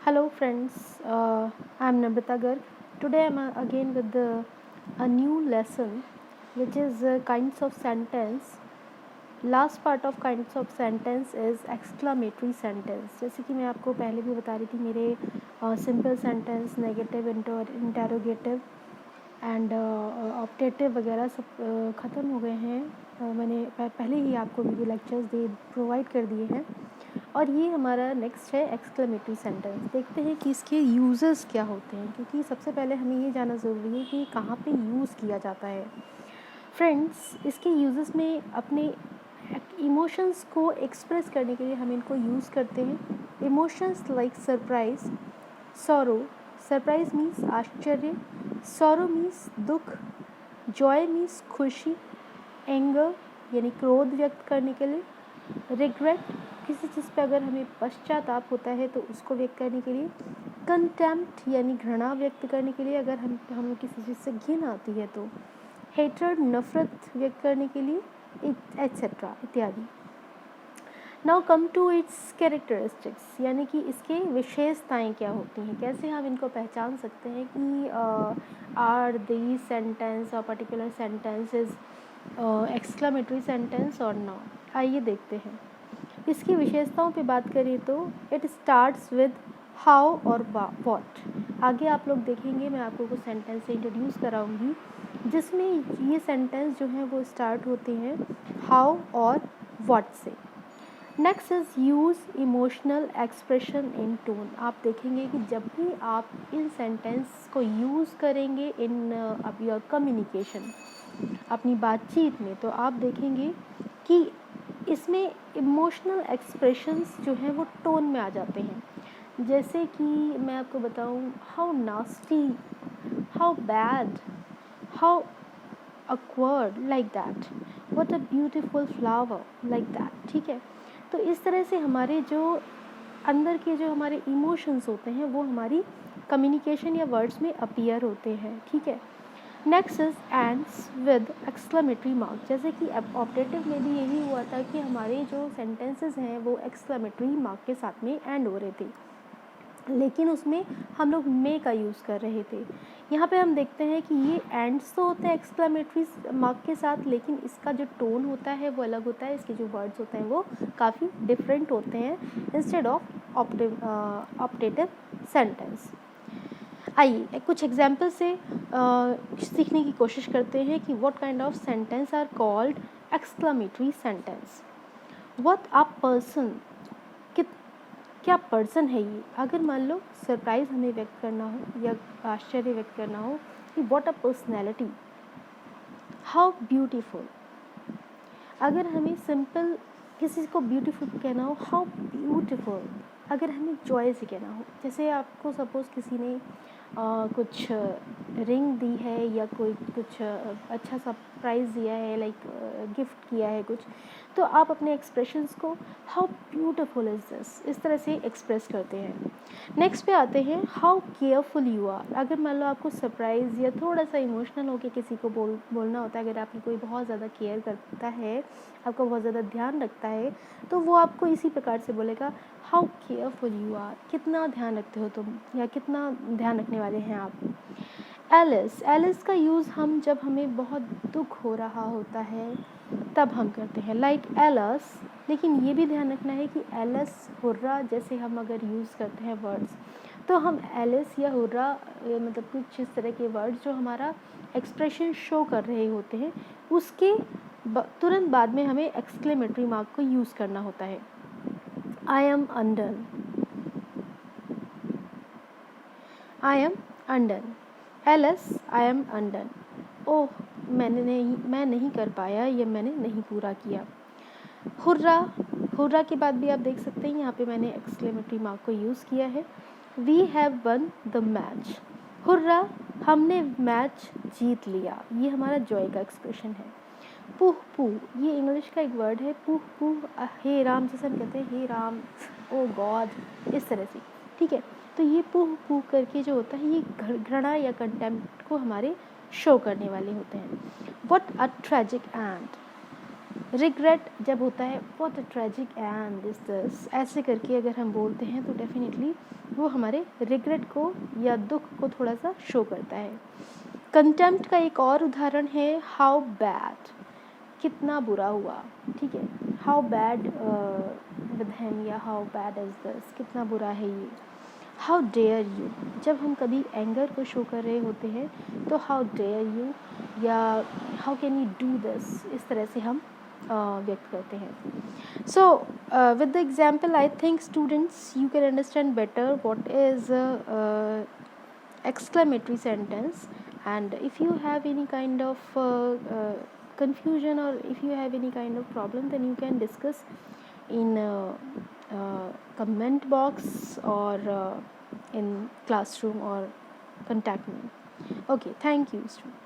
Hello friends, I'm Namrata Garg. Today I'm again with a new lesson which is kinds of sentence. Last part of kinds of sentence is exclamatory sentence. जैसे कि मैं आपको पहले भी बता रही थी मेरे simple sentence, negative, interrogative and optative वगैरह सब ख़त्म हो गए हैं. मैंने पहले ही आपको वीडियो लेक्चर्स प्रोवाइड कर दिए हैं. और ये हमारा नेक्स्ट है एक्सक्लेमेटरी सेंटेंस. देखते हैं कि इसके यूज़ेस क्या होते हैं, क्योंकि सबसे पहले हमें ये जानना ज़रूरी है कि कहाँ पे यूज़ किया जाता है. फ्रेंड्स, इसके यूज़ेस में अपने इमोशंस को एक्सप्रेस करने के लिए हम इनको यूज़ करते हैं. Emotions like surprise, sorrow. Surprise means आश्चर्य, सॉरो मीन्स दुख, जॉय मीन्स खुशी, एंगर यानी क्रोध व्यक्त करने के लिए, रिग्रेट किसी चीज़ पे अगर हमें पश्चाताप होता है तो उसको व्यक्त करने के लिए, कंटेम्प्ट यानी घृणा व्यक्त करने के लिए अगर हमें किसी चीज़ से घिन आती है तो, हेट्रेड नफरत व्यक्त करने के लिए, एट्सेट्रा इत्यादि. Now come to its characteristics, यानी कि इसके विशेषताएं क्या होती हैं, कैसे हम इनको पहचान सकते हैं कि आर दी सेंटेंस और particular sentence is exclamatory sentence और नॉट. आइए देखते हैं. इसकी विशेषताओं पे बात करें तो इट स्टार्ट्स विद हाउ और व्हाट. आगे आप लोग देखेंगे, मैं आपको कुछ सेंटेंस से इंट्रोड्यूस कराऊंगी जिसमें ये सेंटेंस जो हैं वो स्टार्ट होते हैं हाउ और व्हाट से. Next is use emotional expression in tone. आप देखेंगे कि जब भी आप इन सेंटेंस को यूज़ करेंगे इन योर कम्युनिकेशन, अपनी बातचीत में, तो आप देखेंगे कि इसमें इमोशनल एक्सप्रेशंस जो हैं वो टोन में आ जाते हैं. जैसे कि मैं आपको बताऊं, how nasty, how bad, how awkward, like that, what a beautiful flower, like that. ठीक है, तो इस तरह से हमारे जो अंदर के जो हमारे इमोशंस होते हैं वो हमारी कम्युनिकेशन या वर्ड्स में अपीयर होते हैं. ठीक है. Next is ends with exclamatory mark. जैसे कि ऑप्टेटिव में भी यही हुआ था कि हमारे जो सेंटेंसेस हैं वो एक्सक्लेमेटरी मार्क के साथ में एंड हो रहे थे, लेकिन उसमें हम लोग मे का यूज़ कर रहे थे. यहाँ पे हम देखते हैं कि ये एंड्स तो होते हैं एक्सक्लेमेटरी मार्क के साथ, लेकिन इसका जो टोन होता है वो अलग होता है, इसके जो वर्ड्स होते हैं वो काफ़ी डिफरेंट होते हैं इंस्टेड ऑफ ऑप्टेटिव सेंटेंस. आइए कुछ एग्जाम्पल से सीखने की कोशिश करते हैं कि what kind of sentence are called exclamatory sentence. What a person, क्या पर्सन है ये. अगर मान लो सरप्राइज हमें व्यक्त करना हो या आश्चर्य व्यक्त करना हो कि what a personality, how beautiful. अगर हमें सिंपल किसी को ब्यूटीफुल कहना हो, हाउ ब्यूटीफुल. अगर हमें जॉय से कहना हो, जैसे आपको सपोज़ किसी ने कुछ रिंग दी है या कोई कुछ अच्छा सा प्राइज़ दिया है, लाइक गिफ्ट किया है कुछ, तो आप अपने एक्सप्रेशंस को हाउ ब्यूटीफुल इज़ दिस इस तरह से एक्सप्रेस करते हैं. नेक्स्ट पे आते हैं हाउ केयरफुल यू आर. अगर मान लो आपको सरप्राइज़ या थोड़ा सा इमोशनल होकर किसी को बोलना होता है, अगर आपकी कोई बहुत ज़्यादा केयर करता है, आपका बहुत ज़्यादा ध्यान रखता है, तो वो आपको इसी प्रकार से बोलेगा हाउ केयरफुल यू आर. कितना ध्यान रखते हो तुम, या कितना ध्यान रखने वाले हैं आप. एलिस, एलिस का यूज़ हम जब हमें बहुत दुख हो रहा होता है तब हम करते हैं, लाइक एलस. लेकिन ये भी ध्यान रखना है कि एलस, हुर्रा जैसे हम अगर यूज़ करते हैं वर्ड्स, तो हम एलिस या हुर्रा मतलब कुछ इस तरह के वर्ड्स जो हमारा एक्सप्रेशन शो कर रहे होते हैं, उसके तुरंत बाद में हमें एक्सक्लेमेटरी मार्क को यूज़ करना होता है. I am undone, I am undone. Alas, I am undone. Oh, मैं नहीं कर पाया, या मैंने नहीं पूरा किया. हुर्रा, हुर्रा के बाद भी आप देख सकते हैं यहाँ पे मैंने एक्सक्लेमेटरी मार्क को यूज़ किया है. We have won the match. Hurrah, हमने मैच जीत लिया. ये हमारा जॉय का एक्सप्रेशन है. पुह पुह, ये इंग्लिश का एक वर्ड है. पुह पुह, हे राम, जैसे हम कहते हैं हे राम, ओ गॉड, इस तरह से. ठीक है, तो ये पुह पुह करके जो होता है ये घृणा या कंटेम्प्ट को हमारे शो करने वाले होते हैं. What a tragic and. Regret जब होता है what a tragic and is this, ऐसे करके अगर हम बोलते हैं तो डेफिनेटली वो हमारे रिग्रेट को या दुख को थोड़ा सा शो करता है। कंटेम्प्ट का एक और उदाहरण है हाउ बैड, कितना बुरा हुआ, ठीक है, हाउ बैड विद हिम या हाउ बैड इज दिस, कितना बुरा है ये। हाउ डेयर यू, जब हम कभी एंगर को शो कर रहे होते हैं तो हाउ डेयर यू या how can you do this, इस तरह से हम व्यक्त करते हैं। So with the example I think students you can understand better what is exclamatory sentence, and if you have any kind of confusion or if you have any kind of problem, then you can discuss in comment box or in classroom or contact me. Okay, thank you students.